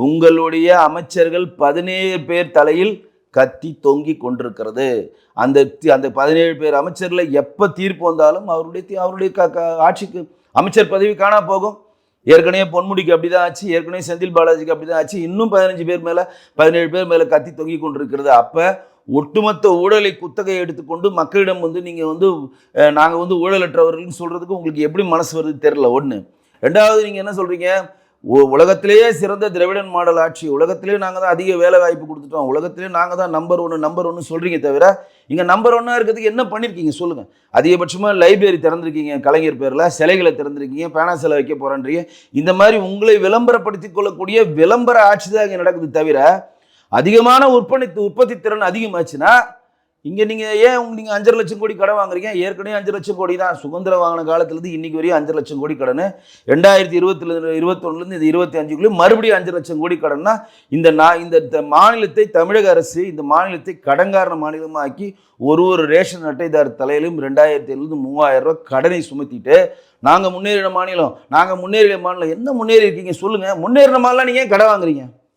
உங்களுடைய அமைச்சர்கள் 17 பேர் தலையில் கத்தி தொங்கி கொண்டிருக்கிறது. அந்த அந்த 17 பேர் அமைச்சர்ல எப்ப தீர்ப்பு வந்தாலும் அவருடைய ஆட்சிக்கு அமைச்சர் பதவி காணா போகும். ஏற்கனவே பொன்முடிக்கு அப்படிதான் ஆச்சு, ஏற்கனவே செந்தில் பாலாஜிக்கு அப்படிதான் ஆச்சு. இன்னும் 17 பேர் மேல கத்தி தொங்கி கொண்டிருக்கிறது. அப்ப ஒட்டுமொத்த ஊழலை குத்தகை எடுத்துக்கொண்டு மக்களிடம் நீங்க நாங்க ஊழலற்றவர்கள் சொல்றதுக்கு உங்களுக்கு எப்படி மனசு வருது தெரியல. ஒண்ணு. ரெண்டாவது, நீங்க என்ன சொல்றீங்க, உலகத்திலேயே சிறந்த திராவிடன் மாடல் ஆட்சி, உலகத்திலேயே நாங்க தான் அதிக வேலை வாய்ப்பு கொடுத்துட்டோம், உலகத்திலேயே நாங்க தான் நம்பர் ஒன்னு சொல்றீங்க. தவிர இங்க நம்பர் 1 இருக்கிறதுக்கு என்ன பண்ணிருக்கீங்க சொல்லுங்க. அதிகபட்சமா லைப்ரரி திறந்திருக்கீங்க, கலைஞர் பேர்ல சிலைகளை திறந்திருக்கீங்க, பேனா சிலை வைக்க போறேன்றீங்க. இந்த மாதிரி உங்களை விளம்பரப்படுத்திக் கொள்ளக்கூடிய விளம்பர ஆட்சி தான் இங்க நடக்குது. தவிர அதிகமான உற்பத்தி திறன் அதிகமாச்சுன்னா இங்க நீங்க நீங்க 5.5 லட்சம் கோடி கடன் வாங்குறீங்க. ஏற்கனவே 5 லட்சம் கோடி தான் சுதந்திரம் வாங்கின காலத்துல இருந்து இன்னைக்கு வரையும் 5 லட்சம் கோடி கடன். 2021 இருந்து 25 மறுபடியும் 5 லட்சம் கோடி கடன்னா இந்த மாநிலத்தை, தமிழக அரசு இந்த மாநிலத்தை கடன்காரண மாநிலமா ஆக்கி ஒரு ரேஷன் அட்டைதாரர் தலையிலும் 2,500 3,000 ரூபாய் கடனை சுமத்திட்டு நாங்க முன்னேறின மாநிலம் என்ன முன்னேறி இருக்கீங்க சொல்லுங்க. முன்னேறின மாநிலம் நீங்க கடன் வாங்குறீங்க?